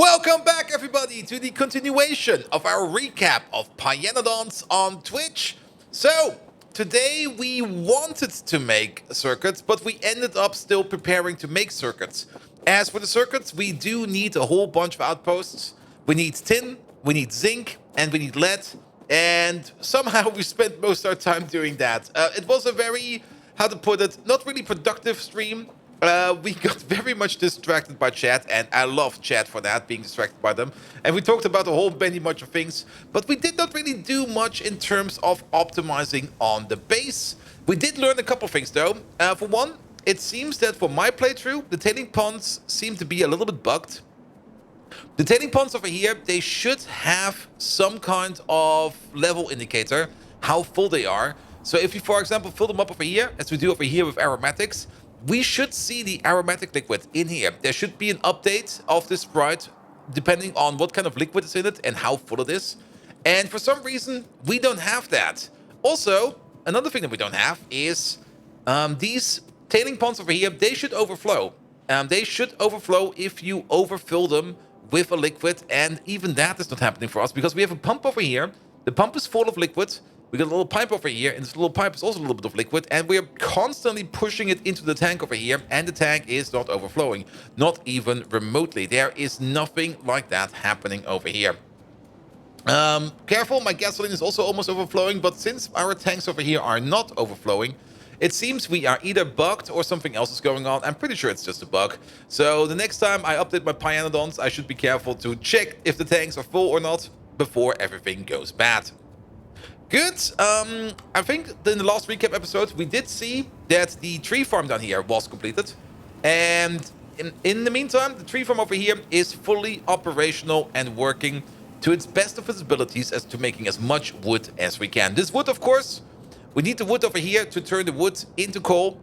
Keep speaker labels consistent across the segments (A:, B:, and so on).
A: Welcome back, everybody, to the continuation of our recap of Pyanodons on Twitch. So, today we wanted to make circuits, but we ended up still preparing to make circuits. As for the circuits, we do need a whole bunch of outposts. We need tin, we need zinc, and we need lead. And somehow we spent most of our time doing that. It was a very, how to put it, not really productive stream. We got very much distracted by chat, and I love chat for that, being distracted by them. And we talked about a whole bunch of things, but we did not really do much in terms of optimizing on the base. We did learn a couple things though. For one, it seems that for my playthrough, the tailing ponds seem to be a little bit bugged. The tailing ponds over here, they should have some kind of level indicator, how full they are. So if you, for example, fill them up over here, as we do over here with aromatics, we should see the aromatic liquid in here. There should be an update of this sprite depending on what kind of liquid is in it and how full it is. And for some reason, we don't have that. Also, another thing that we don't have is these tailing ponds over here, they should overflow. They should overflow if you overfill them with a liquid, and even that is not happening for us because we have a pump over here. The pump is full of liquid. We got a little pipe over here, and this little pipe is also a little bit of liquid, and we're constantly pushing it into the tank over here, and the tank is not overflowing, not even remotely. There is nothing like that happening over here. Careful, my gasoline is also almost overflowing, but since our tanks over here are not overflowing, it seems we are either bugged or something else is going on. I'm pretty sure it's just a bug. So the next time I update my Pyanodons, I should be careful to check if the tanks are full or not before everything goes bad. Good. I think in the last recap episode, we did see that the tree farm down here was completed. And in the meantime, the tree farm over here is fully operational and working to its best of its abilities as to making as much wood as we can. This wood, of course, we need the wood over here to turn the wood into coal.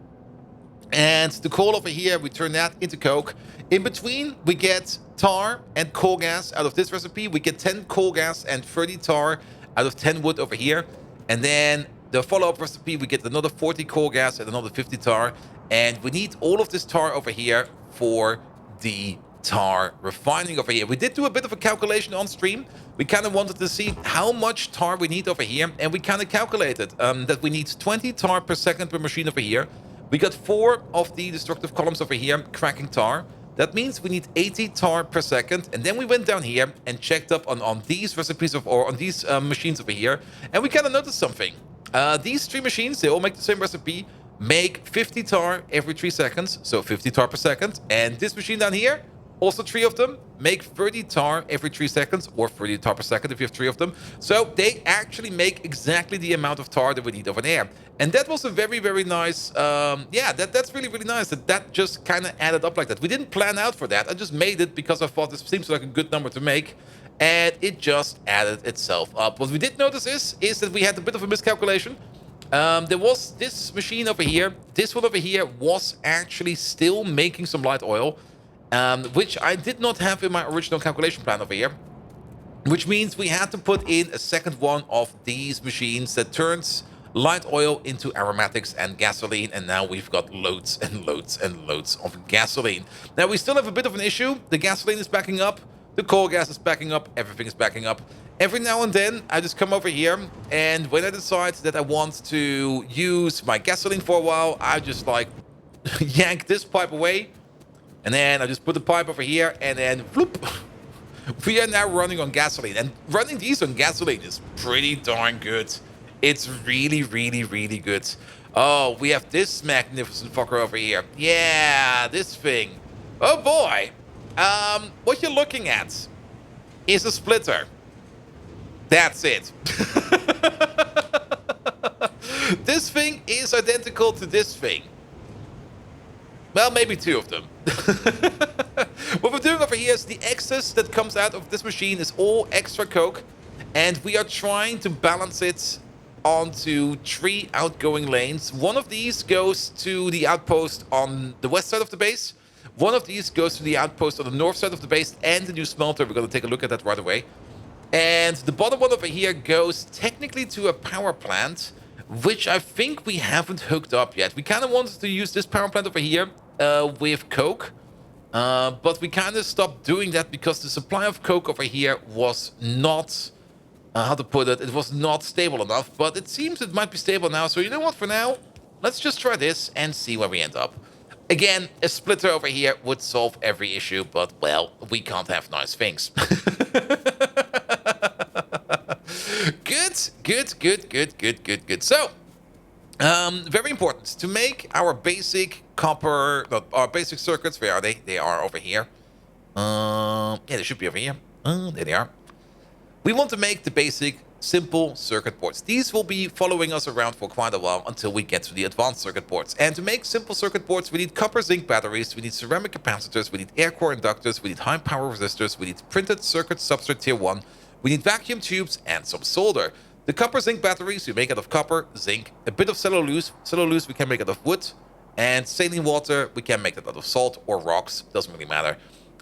A: And the coal over here, we turn that into coke. In between, we get tar and coal gas out of this recipe. We get 10 coal gas and 30 tar out of 10 wood over here. And then the follow-up recipe, we get another 40 coal gas and another 50 tar. And we need all of this tar over here for the tar refining over here. We did do a bit of a calculation on stream. We kind of wanted to see how much tar we need over here. And we kind of calculated that we need 20 tar per second per machine over here. We got 4 of the destructive columns over here cracking tar. That means we need 80 tar per second. And then we went down here and checked up on these recipes or on these machines over here. And we kind of noticed something. These 3 machines, they all make the same recipe, make 50 tar every 3 seconds. So 50 tar per second. And this machine down here, also 3 of them, make 30 tar every 3 seconds, or 30 tar per second if you have 3 of them. So they actually make exactly the amount of tar that we need over there. And that was a very, very nice, that's really, really nice that just kind of added up like that. We didn't plan out for that. I just made it because I thought this seems like a good number to make. And it just added itself up. What we did notice is that we had a bit of a miscalculation. There was this machine over here. This one over here was actually still making some light oil. Which I did not have in my original calculation plan over here. Which means we had to put in a second one of these machines that turns light oil into aromatics and gasoline. And now we've got loads and loads and loads of gasoline. Now we still have a bit of an issue. The gasoline is backing up. The coal gas is backing up. Everything is backing up. Every now and then I just come over here. And when I decide that I want to use my gasoline for a while, I just like yank this pipe away. And then I just put the pipe over here, and then whoop, we are now running on gasoline. And running these on gasoline is pretty darn good. It's really, really, really good. Oh, we have this magnificent fucker over here. Yeah, this thing. Oh boy. What you're looking at is a splitter. That's it. This thing is identical to this thing. Well, maybe 2 of them. What we're doing over here is the excess that comes out of this machine is all extra coke. And we are trying to balance it onto 3 outgoing lanes. One of these goes to the outpost on the west side of the base. One of these goes to the outpost on the north side of the base and the new smelter. We're going to take a look at that right away. And the bottom one over here goes technically to a power plant, which I think we haven't hooked up yet. We kind of wanted to use this power plant over here with coke. But we kind of stopped doing that because the supply of coke over here was not, how to put it, it was not stable enough. But it seems it might be stable now. So you know what, for now, let's just try this and see where we end up. Again, a splitter over here would solve every issue, but, well, we can't have nice things. Good. So, very important to make our basic copper, our basic circuits. Where are they? They are over here. Yeah, they should be over here. There they are. We want to make the basic simple circuit boards. These will be following us around for quite a while until we get to the advanced circuit boards. And to make simple circuit boards, we need copper zinc batteries, we need ceramic capacitors, we need air core inductors, we need high power resistors, we need printed circuit substrate tier 1, we need vacuum tubes, and some solder. The copper zinc batteries we make out of copper, zinc, a bit of cellulose. Cellulose we can make out of wood, and saline water we can make it out of salt or rocks. Doesn't really matter.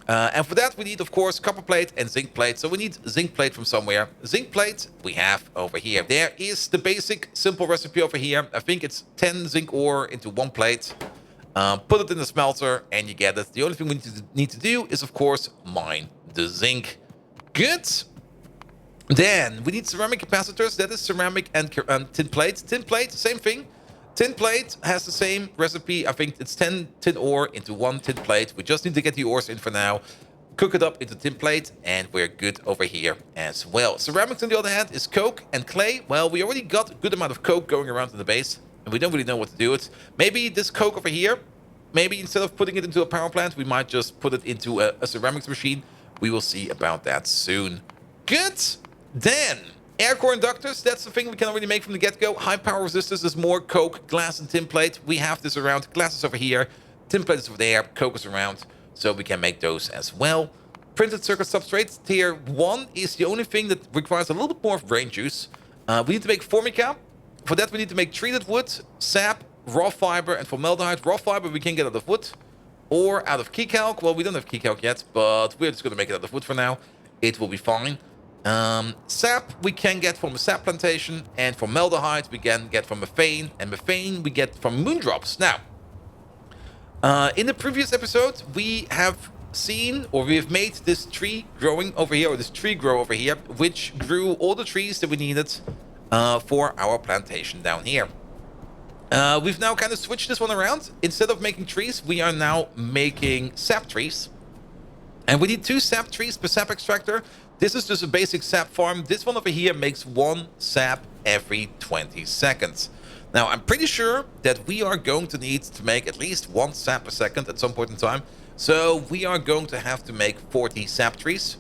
A: And for that we need, of course, copper plate and zinc plate. So we need zinc plate from somewhere. Zinc plate we have over here. There is the basic simple recipe over here. I think it's 10 zinc ore into 1 plate. Put it in the smelter and you get it. The only thing we need to do is, of course, mine the zinc. Good. Then we need ceramic capacitors. That is ceramic and tin plate. Tin plate, same thing. Tin plate has the same recipe. I think it's 10 tin ore into 1 tin plate. We just need to get the ores in for now. Cook it up into tin plate and we're good over here as well. Ceramics, on the other hand, is coke and clay. Well, we already got a good amount of coke going around in the base and we don't really know what to do with it. Maybe this coke over here, maybe instead of putting it into a power plant, we might just put it into a ceramics machine. We will see about that soon. Good. Then, air core inductors, that's the thing we can already make from the get-go. High power resistors is more coke, glass, and tin plate. We have this around. Glass is over here. Tin plate is over there. Coke is around. So we can make those as well. Printed circuit substrates. Tier 1 is the only thing that requires a little bit more of brain juice. We need to make formica. For that, we need to make treated wood, sap, raw fiber, and formaldehyde. Raw fiber we can get out of wood or out of key calc. Well, we don't have key calc yet, but we're just going to make it out of wood for now. It will be fine. Sap we can get from a sap plantation, and formaldehyde we can get from methane, and methane we get from moondrops. Now, in the previous episode, we have seen, or we have made this tree growing over here, or this tree grow over here, which grew all the trees that we needed for our plantation down here. We've now kind of switched this one around. Instead of making trees, we are now making sap trees. And we need 2 sap trees per sap extractor. This is just a basic sap farm. This one over here makes 1 sap every 20 seconds. Now, I'm pretty sure that we are going to need to make at least 1 sap per second at some point in time. So we are going to have to make 40 sap trees.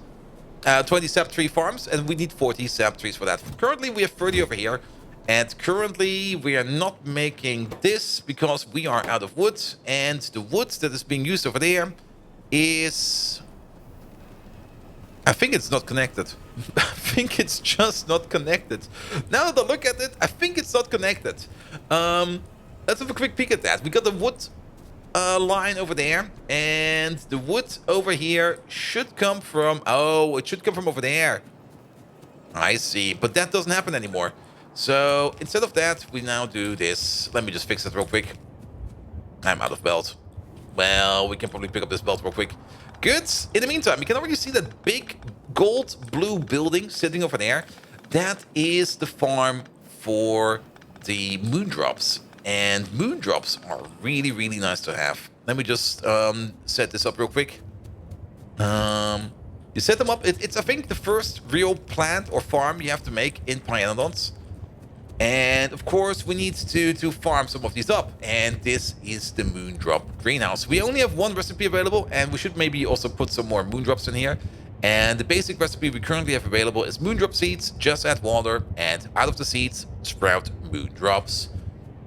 A: 20 sap tree farms, and we need 40 sap trees for that. Currently, we have 30 over here. And currently, we are not making this because we are out of wood. And the wood that is being used over there is... I think it's not connected. I think it's just not connected. Now that I look at it, I think it's not connected. Let's have a quick peek at that. We got the wood line over there. And the wood over here should come from... Oh, it should come from over there. I see. But that doesn't happen anymore. So instead of that, we now do this. Let me just fix it real quick. I'm out of belt. Well, we can probably pick up this belt real quick. Good. In the meantime, you can already see that big gold blue building sitting over there. That is the farm for the moondrops. And moondrops are really, really nice to have. Let me just set this up real quick. You set them up. It's, I think, the first real plant or farm you have to make in Pyanodons. And of course, we need to farm some of these up. And this is the Moondrop greenhouse. We only have 1 recipe available, and we should maybe also put some more Moondrops in here. And the basic recipe we currently have available is Moondrop seeds. Just add water, and out of the seeds, sprout Moondrops.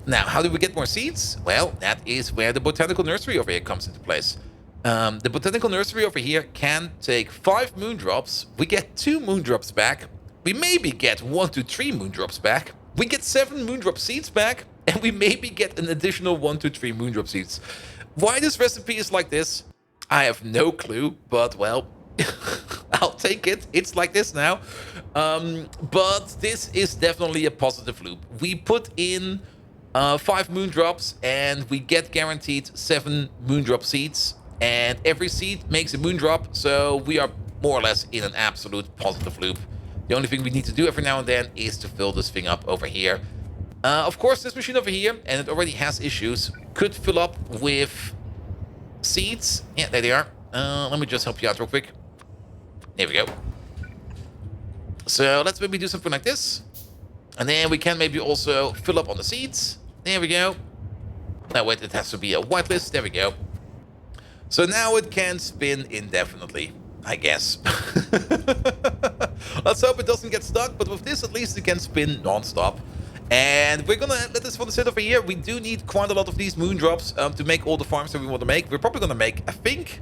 A: Now, how do we get more seeds? Well, that is where the botanical nursery over here comes into place. The botanical nursery over here can take 5 Moondrops. We get 2 Moondrops back. We maybe get 1 to 3 Moondrops back. We get 7 Moondrop seeds back, and we maybe get an additional 1 to 3 Moondrop seeds. Why this recipe is like this, I have no clue, but, well, I'll take it. It's like this now. But this is definitely a positive loop. We put in 5 Moondrops, and we get guaranteed 7 Moondrop seeds. and every seed makes a Moondrop, so we are more or less in an absolute positive loop. The only thing we need to do every now and then is to fill this thing up over here. Of course, this machine over here, and it already has issues, could fill up with seeds. Yeah, there they are. Let me just help you out real quick. There we go. So let's maybe do something like this. And then we can maybe also fill up on the seeds. There we go. Now wait, it has to be a whitelist. There we go. So now it can spin indefinitely, I guess. Let's hope it doesn't get stuck, but with this at least it can spin non-stop. And we're gonna let this one sit over here. We do need quite a lot of these Moondrops to make all the farms that we want to make. We're probably gonna make, I think,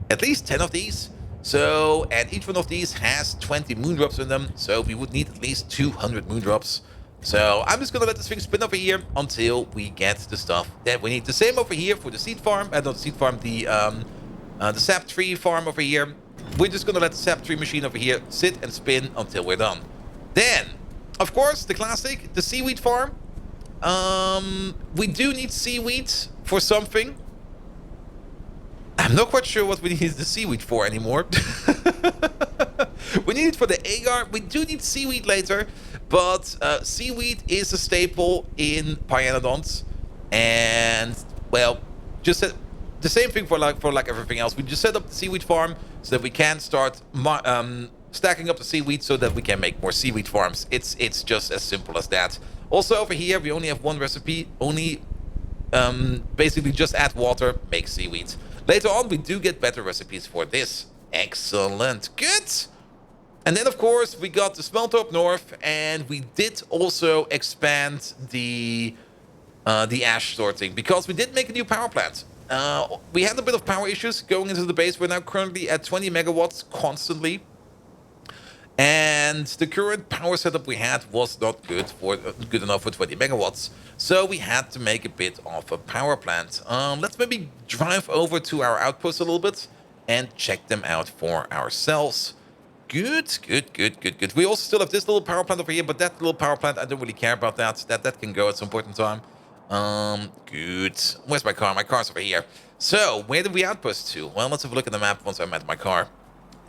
A: at least 10 of these. So, and each one of these has 20 Moondrops in them. So we would need at least 200 Moondrops. So I'm just gonna let this thing spin over here until we get the stuff that we need. The same over here for the seed farm, not the seed farm, the sap tree farm over here. We're just gonna let the sap tree machine over here sit and spin until we're done. Then, of course, the classic, the seaweed farm. We do need seaweed for something. I'm not quite sure what we need the seaweed for anymore. We need it for the agar. We do need seaweed later, but seaweed is a staple in Pyanodons, and well, just the same thing for like everything else. We just set up the seaweed farm so that we can start stacking up the seaweed so that we can make more seaweed farms. It's just as simple as that. Also over here we only have one recipe. Only basically just add water, make seaweed. Later on we do get better recipes for this. Excellent, good. And then of course we got the smelter up north, and we did also expand the ash sorting because we did make a new power plant. We had a bit of power issues going into the base. We're now currently at 20 megawatts constantly. And the current power setup we had was not good enough for 20 megawatts. So we had to make a bit of a power plant. Let's maybe drive over to our outposts a little bit and check them out for ourselves. Good, good, good, good, good. We also still have this little power plant over here, but that little power plant, I don't really care about that. That can go at some point in time. Good. Where's my car? My car's over here. So, where did we outpost to? Well, let's have a look at the map once I'm at my car.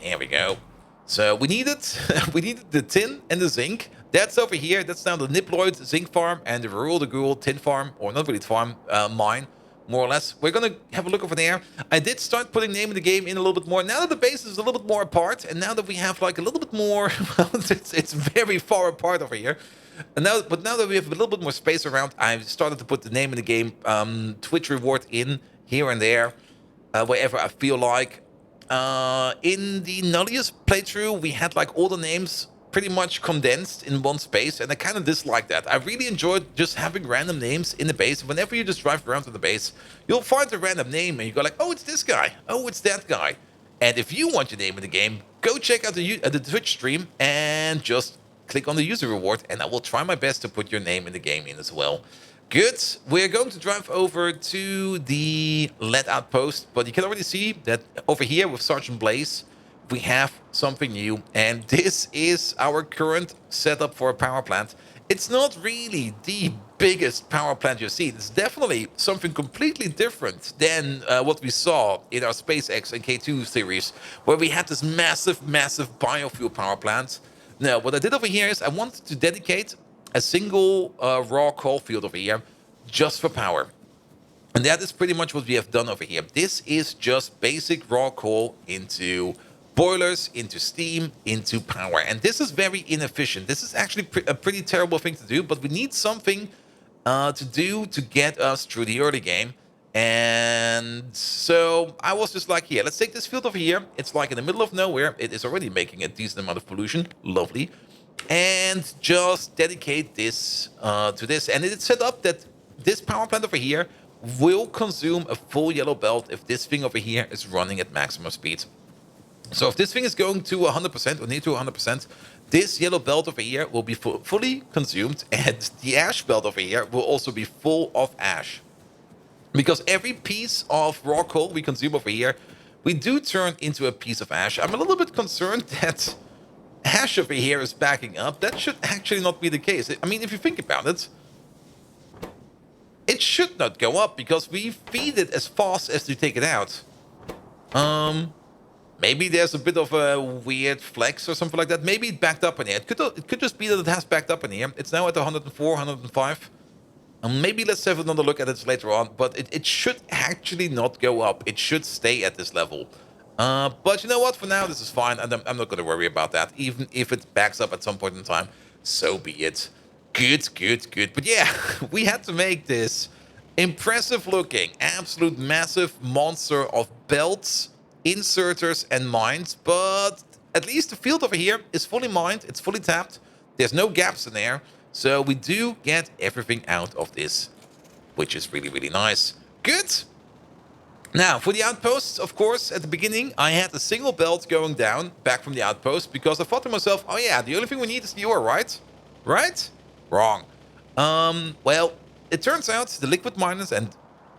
A: There we go. So, we needed the tin and the zinc. That's over here. That's now the Niploid zinc farm and the Rural de Ghoul tin farm, or not really farm, mine, more or less. We're gonna have a look over there. I did start putting name in the game in a little bit more. Now that the base is a little bit more apart, and now that we have like a little bit more, well, it's very far apart over here. And now that we have a little bit more space around, I've started to put the name in the game, Twitch reward in here and there, wherever I feel like. In the Nullius playthrough, we had like all the names pretty much condensed in one space, and I kind of dislike that. I really enjoyed just having random names in the base. Whenever you just drive around to the base, you'll find a random name, and you go like, oh, it's this guy. Oh, it's that guy. And if you want your name in the game, go check out the Twitch stream and just click on the user reward, and I will try my best to put your name in the game in as well. Good. We're going to drive over to the lead outpost, but you can already see that over here with Sergeant Blaze, we have something new, and this is our current setup for a power plant. It's not really the biggest power plant you've seen. It's definitely something completely different than what we saw in our SpaceX and K2 series, where we had this massive, massive biofuel power plant. Now, what I did over here is I wanted to dedicate a single raw coal field over here just for power. And that is pretty much what we have done over here. This is just basic raw coal into boilers, into steam, into power. And this is very inefficient. This is actually a pretty terrible thing to do, but we need something to do to get us through the early game. And so I was just like, here, let's take this field over here. It's like in the middle of nowhere. It is already making a decent amount of pollution. Lovely. And just dedicate this to this. And it's set up that this power plant over here will consume a full yellow belt if this thing over here is running at maximum speed. So if this thing is going to 100% or near to 100%, this yellow belt over here will be fully consumed, and the ash belt over here will also be full of ash. Because every piece of raw coal we consume over here, we do turn into a piece of ash. I'm a little bit concerned that ash over here is backing up. That should actually not be the case. I mean, if you think about it, it should not go up because we feed it as fast as we take it out. Um, Maybe there's a bit of a weird flex or something like that. Maybe it backed up in here. It could just be that it has backed up in here. It's now at 104, 105. Maybe let's have another look at it later on. But it should actually not go up. It should stay at this level. But you know what? For now, this is fine. And I'm not going to worry about that. Even if it backs up at some point in time, so be it. Good, good, good. But yeah, we had to make this impressive looking, absolute massive monster of belts, inserters, and mines. But at least the field over here is fully mined. It's fully tapped. There's no gaps in there. So we do get everything out of this, which is really, really nice. Good. Now, for the outposts, of course, at the beginning, I had a single belt going down back from the outpost because I thought to myself, oh yeah, the only thing we need is the ore, right? Right? Wrong. Well, it turns out the liquid miners, and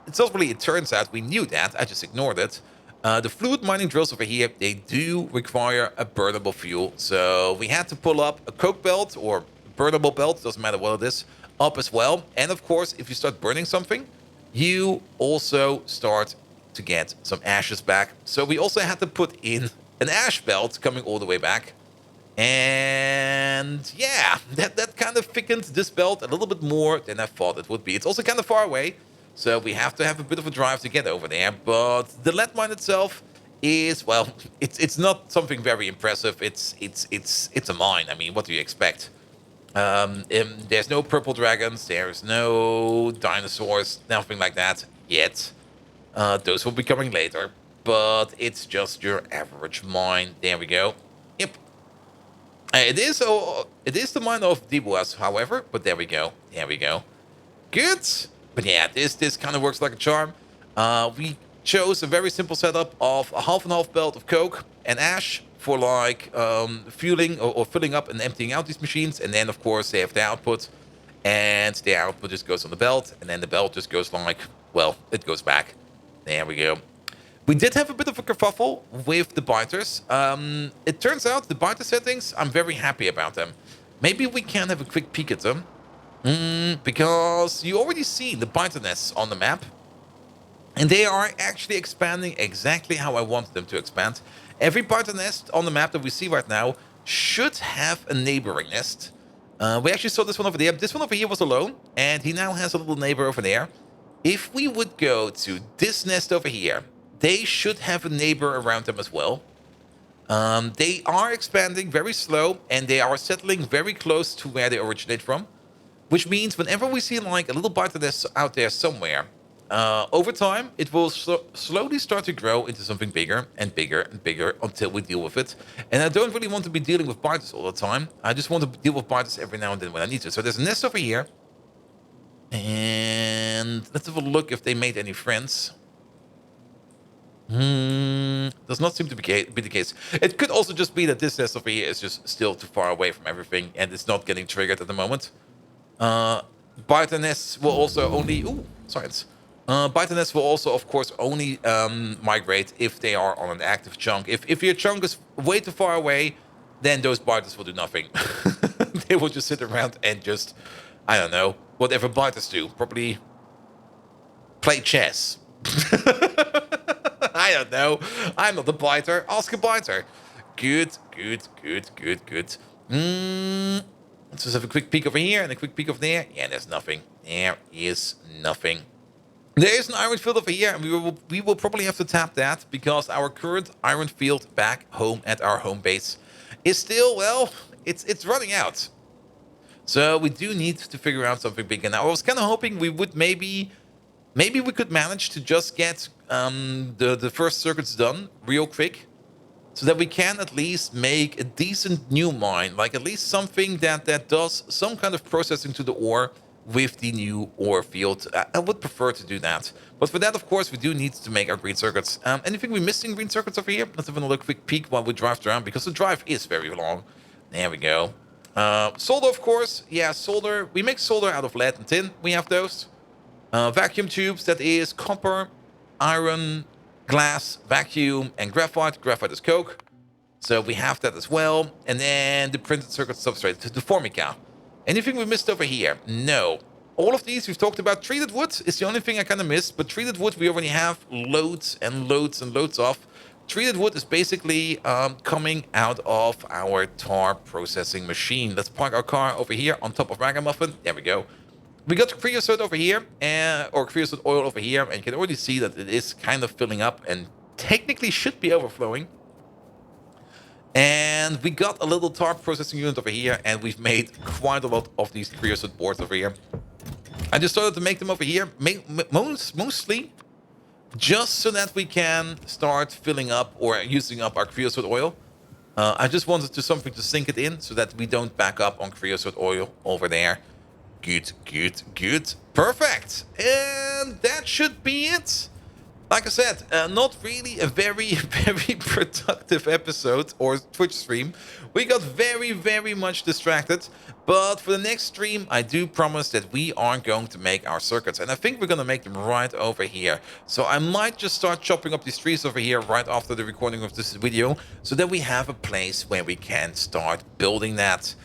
A: it's not really it turns out, we knew that, I just ignored it. The fluid mining drills over here, they do require a burnable fuel. So we had to pull up a coke belt or burnable belt, doesn't matter what it is, up as well. And of course, if you start burning something, you also start to get some ashes back. So we also had to put in an ash belt coming all the way back. And yeah, that kind of thickened this belt a little bit more than I thought it would be. It's also kind of far away, so we have to have a bit of a drive to get over there. But the lead mine itself is, well, it's not something very impressive. It's a mine. I mean, what do you expect? There's no purple dragons. There's no dinosaurs. Nothing like that yet. Those will be coming later. But it's just your average mine. There we go. Yep. It is the mine of Dibuas, however. But there we go. There we go. Good. But yeah, this kind of works like a charm. We chose a very simple setup of a half and half belt of coke and ash for like fueling or filling up and emptying out these machines. And then, of course, they have their output. And their output just goes on the belt. And then the belt just goes like, well, it goes back. There we go. We did have a bit of a kerfuffle with the biters. It turns out the biter settings, I'm very happy about them. Maybe we can have a quick peek at them. Because you already see the biter nests on the map. And they are actually expanding exactly how I want them to expand. Every biter nest on the map that we see right now should have a neighboring nest. We actually saw this one over there. This one over here was alone. And he now has a little neighbor over there. If we would go to this nest over here, they should have a neighbor around them as well. They are expanding very slow, and they are settling very close to where they originate from. Which means whenever we see like a little biter nest out there somewhere, over time, it will slowly start to grow into something bigger and bigger and bigger until we deal with it. And I don't really want to be dealing with biters all the time. I just want to deal with biters every now and then when I need to. So there's a nest over here. And let's have a look if they made any friends. Does not seem to be the case. It could also just be that this nest over here is just still too far away from everything and it's not getting triggered at the moment. Biter nests will also only... Ooh, science. Biter nests will also, of course, only migrate if they are on an active chunk. If your chunk is way too far away, then those biters will do nothing. They will just sit around and just, I don't know, whatever biters do. Probably play chess. I don't know. I'm not a biter. Ask a biter. Good, good, good, good, good. Let's just have a quick peek over here and a quick peek over there. Yeah, there's nothing. There is nothing. There is an iron field over here, and we will probably have to tap that because our current iron field back home at our home base is still, well, it's running out. So we do need to figure out something big. And I was kind of hoping we would maybe we could manage to just get the first circuits done real quick, so that we can at least make a decent new mine, like at least something that does some kind of processing to the ore with the new ore field. I would prefer to do that. But for that, of course, we do need to make our green circuits. Anything we missed in green circuits over here? Let's have another quick peek while we drive around, because the drive is very long. There we go. Solder, of course. Yeah, solder. We make solder out of lead and tin. We have those. Vacuum tubes, that is copper, iron, glass, vacuum, and graphite. Graphite is coke. So we have that as well. And then the printed circuit substrate, the formica. Anything we missed over here? No. All of these we've talked about. Treated wood is the only thing I kind of missed, but treated wood we already have loads and loads and loads of. Treated wood is basically coming out of our tar processing machine. Let's park our car over here on top of Ragamuffin. There we go. We got creosote over here, or creosote oil over here, and you can already see that it is kind of filling up and technically should be overflowing. And we got a little tar processing unit over here, and we've made quite a lot of these creosote boards over here. I just started to make them over here, mostly just so that we can start filling up or using up our creosote oil. I just wanted something to sink it in so that we don't back up on creosote oil over there. Good, good, good. Perfect. And that should be it. Like I said, not really a very, very productive episode or Twitch stream. We got very, very much distracted. But for the next stream, I do promise that we are going to make our circuits. And I think we're going to make them right over here. So I might just start chopping up these trees over here right after the recording of this video, so that we have a place where we can start building that.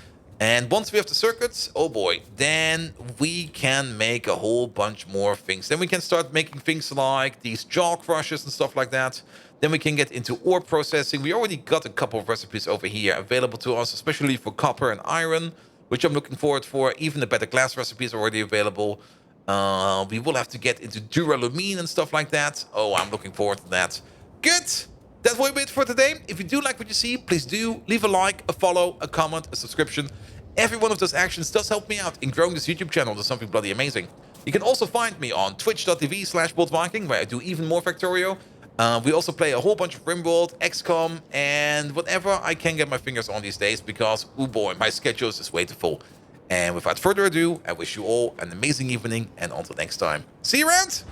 A: And once we have the circuits, oh boy, then we can make a whole bunch more things. Then we can start making things like these jaw crushers and stuff like that. Then we can get into ore processing. We already got a couple of recipes over here available to us, especially for copper and iron, which I'm looking forward for. Even the better glass recipes are already available. We will have to get into duralumin and stuff like that. Oh, I'm looking forward to that. Good. That will be it for today. If you do like what you see, please do leave a like, a follow, a comment, a subscription. Every one of those actions does help me out in growing this YouTube channel to something bloody amazing. You can also find me on twitch.tv/BoldViking, where I do even more Factorio. We also play a whole bunch of RimWorld, XCOM, and whatever I can get my fingers on these days, because, oh boy, my schedule is just way too full. And without further ado, I wish you all an amazing evening, and until next time, see you around!